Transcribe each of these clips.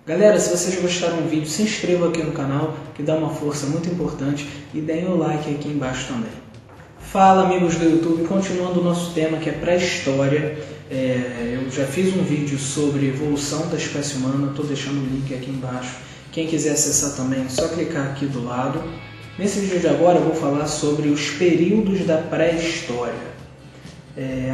Galera, se vocês gostaram do vídeo, se inscrevam aqui no canal, que dá uma força muito importante, e deem o like aqui embaixo também. Fala, amigos do YouTube, continuando o nosso tema que é pré-história. Eu já fiz um vídeo sobre evolução da espécie humana, estou deixando o link aqui embaixo. Quem quiser acessar também é só clicar aqui do lado. Nesse vídeo de agora eu vou falar sobre os períodos da pré-história.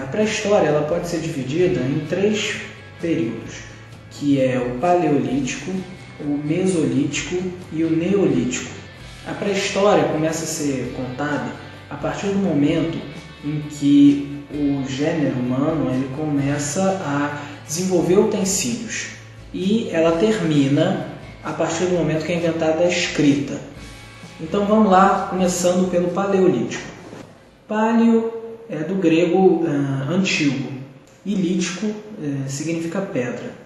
A pré-história ela pode ser dividida em 3 períodos, que é o Paleolítico, o Mesolítico e o Neolítico. A pré-história começa a ser contada a partir do momento em que o gênero humano ele começa a desenvolver utensílios, e ela termina a partir do momento que é inventada a escrita. Então vamos lá, começando pelo Paleolítico. Paleo é do grego antigo e lítico significa pedra.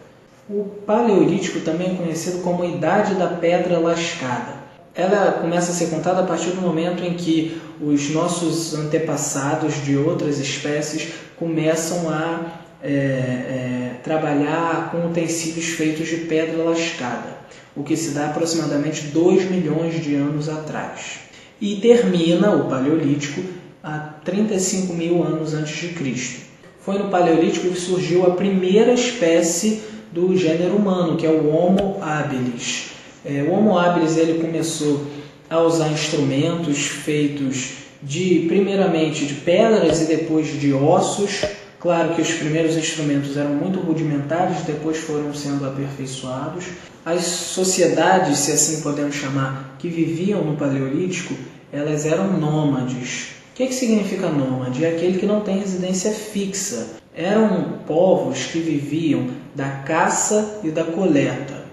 O Paleolítico também é conhecido como Idade da Pedra Lascada. Ela começa a ser contada a partir do momento em que os nossos antepassados de outras espécies começam a trabalhar com utensílios feitos de pedra lascada, o que se dá aproximadamente 2 milhões de anos atrás. E termina o Paleolítico há 35 mil anos antes de Cristo. Foi no Paleolítico que surgiu a primeira espécie do gênero humano, que é o Homo habilis. O Homo habilis ele começou a usar instrumentos feitos primeiramente de pedras e depois de ossos. Claro que os primeiros instrumentos eram muito rudimentares, depois foram sendo aperfeiçoados. As sociedades, se assim podemos chamar, que viviam no Paleolítico, elas eram nômades. O que significa nômade? É aquele que não tem residência fixa. Eram povos que viviam da caça e da coleta.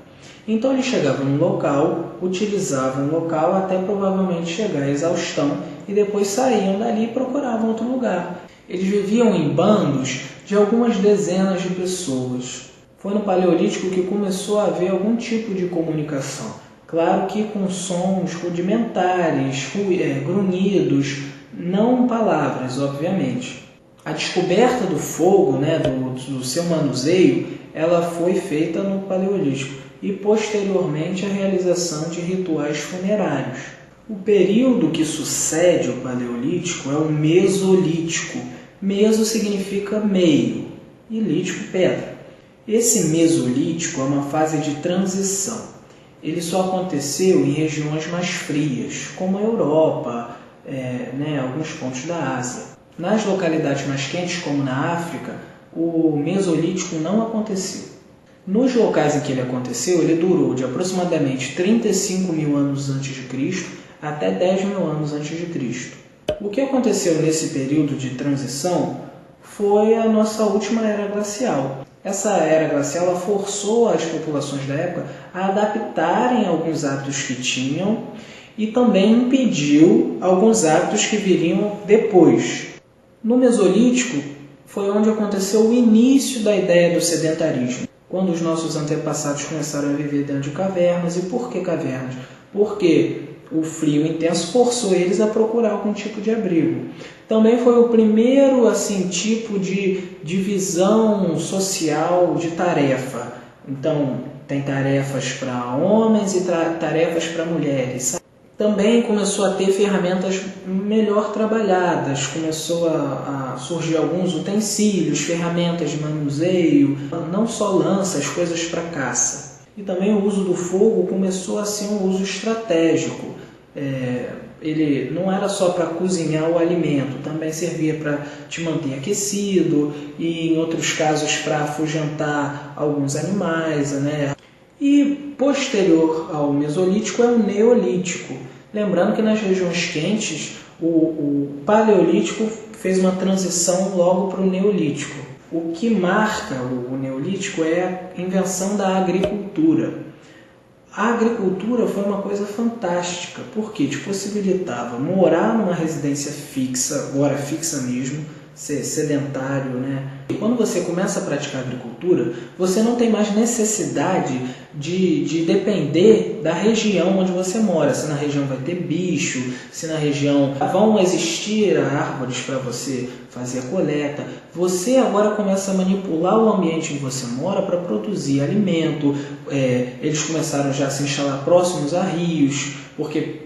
Então eles chegavam num local, utilizavam o local até provavelmente chegar à exaustão e depois saíam dali e procuravam outro lugar. Eles viviam em bandos de algumas dezenas de pessoas. Foi no Paleolítico que começou a haver algum tipo de comunicação. Claro que com sons rudimentares, grunhidos, não palavras, obviamente. A descoberta do fogo, do seu manuseio, ela foi feita no Paleolítico e posteriormente a realização de rituais funerários. O período que sucede o Paleolítico é o Mesolítico. Meso significa meio e lítico pedra. Esse Mesolítico é uma fase de transição. Ele só aconteceu em regiões mais frias, como a Europa, alguns pontos da Ásia. Nas localidades mais quentes, como na África, o Mesolítico não aconteceu. Nos locais em que ele aconteceu, ele durou de aproximadamente 35 mil anos antes de Cristo até 10 mil anos antes de Cristo. O que aconteceu nesse período de transição foi a nossa última era glacial. Essa era glacial ela forçou as populações da época a adaptarem alguns hábitos que tinham e também impediu alguns hábitos que viriam depois. No Mesolítico foi onde aconteceu o início da ideia do sedentarismo, quando os nossos antepassados começaram a viver dentro de cavernas. E por que cavernas? Porque o frio intenso forçou eles a procurar algum tipo de abrigo. Também foi o primeiro tipo de divisão social de tarefa. Então, tem tarefas para homens e tarefas para mulheres. Também começou a ter ferramentas melhor trabalhadas, começou a surgir alguns utensílios, ferramentas de manuseio, não só lanças, coisas para caça. E também o uso do fogo começou a ser um uso estratégico. Ele não era só para cozinhar o alimento, também servia para te manter aquecido e, em outros casos, para afugentar alguns animais, E posterior ao Mesolítico é o Neolítico. Lembrando que nas regiões quentes o Paleolítico fez uma transição logo para o Neolítico. O que marca o Neolítico é a invenção da agricultura. A agricultura foi uma coisa fantástica, porque te possibilitava morar numa residência fixa, agora fixa mesmo, ser sedentário, né? E quando você começa a praticar agricultura, você não tem mais necessidade de depender da região onde você mora. Se na região vai ter bicho, se na região vão existir árvores para você fazer a coleta. Você agora começa a manipular o ambiente em que você mora para produzir alimento. Eles começaram já a se instalar próximos a rios, porque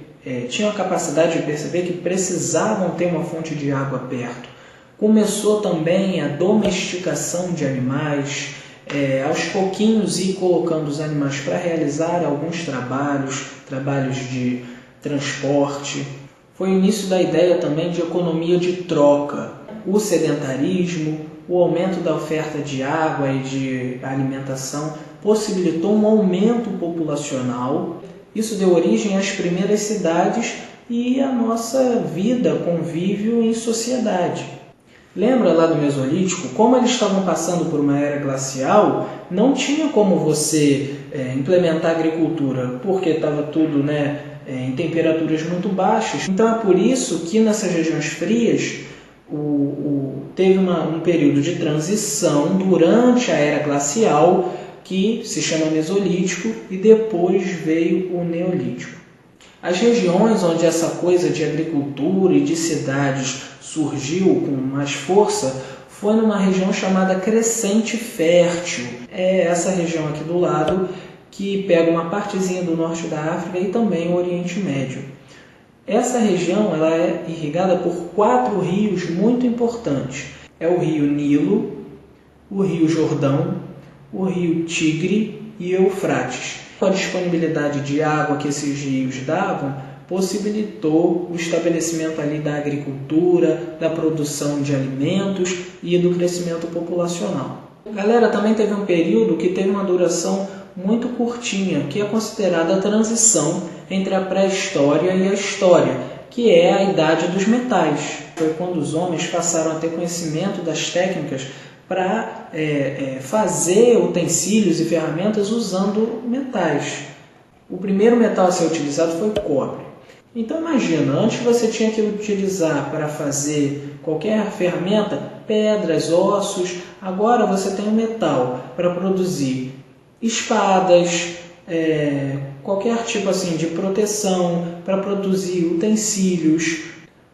tinham a capacidade de perceber que precisavam ter uma fonte de água perto. Começou também a domesticação de animais, aos pouquinhos ir colocando os animais para realizar alguns trabalhos de transporte. Foi o início da ideia também de economia de troca. O sedentarismo, o aumento da oferta de água e de alimentação possibilitou um aumento populacional. Isso deu origem às primeiras cidades e à nossa vida, convívio em sociedade. Lembra lá do Mesolítico? Como eles estavam passando por uma era glacial, não tinha como você implementar agricultura, porque estava tudo em temperaturas muito baixas. Então é por isso que nessas regiões frias teve um período de transição durante a era glacial, que se chama Mesolítico, e depois veio o Neolítico. As regiões onde essa coisa de agricultura e de cidades surgiu com mais força foi numa região chamada Crescente Fértil. É essa região aqui do lado que pega uma partezinha do norte da África e também o Oriente Médio. Essa região ela é irrigada por 4 rios muito importantes. É o rio Nilo, o rio Jordão, o rio Tigre e Eufrates. A disponibilidade de água que esses rios davam possibilitou o estabelecimento ali da agricultura, da produção de alimentos e do crescimento populacional. Galera, também teve um período que teve uma duração muito curtinha, que é considerada a transição entre a pré-história e a história, que é a idade dos metais. Foi quando os homens passaram a ter conhecimento das técnicas para fazer utensílios e ferramentas usando metais. O primeiro metal a ser utilizado foi o cobre. Então imagina, antes você tinha que utilizar para fazer qualquer ferramenta pedras, ossos. Agora você tem o metal para produzir espadas, qualquer tipo assim de proteção, para produzir utensílios,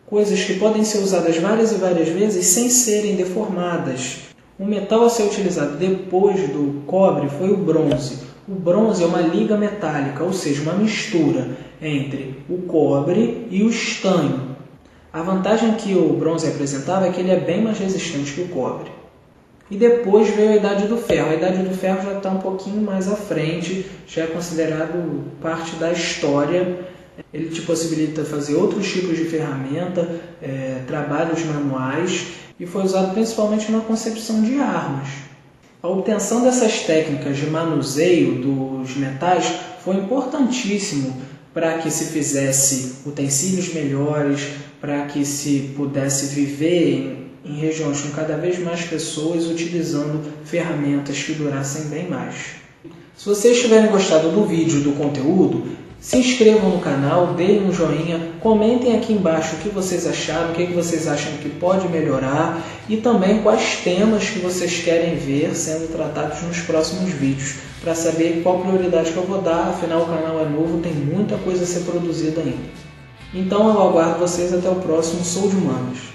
coisas que podem ser usadas várias e várias vezes sem serem deformadas. O metal a ser utilizado depois do cobre foi o bronze. O bronze é uma liga metálica, ou seja, uma mistura entre o cobre e o estanho. A vantagem que o bronze apresentava é que ele é bem mais resistente que o cobre. E depois veio a Idade do Ferro. A Idade do Ferro já está um pouquinho mais à frente, já é considerado parte da história. Ele te possibilita fazer outros tipos de ferramenta, trabalhos manuais, e foi usado principalmente na concepção de armas. A obtenção dessas técnicas de manuseio dos metais foi importantíssimo para que se fizesse utensílios melhores, para que se pudesse viver em regiões com cada vez mais pessoas utilizando ferramentas que durassem bem mais. Se vocês tiverem gostado do vídeo, do conteúdo, se inscrevam no canal, deem um joinha, comentem aqui embaixo o que vocês acharam, o que vocês acham que pode melhorar e também quais temas que vocês querem ver sendo tratados nos próximos vídeos, para saber qual prioridade que eu vou dar, afinal o canal é novo, tem muita coisa a ser produzida ainda. Então eu aguardo vocês até o próximo Sou de Humanas.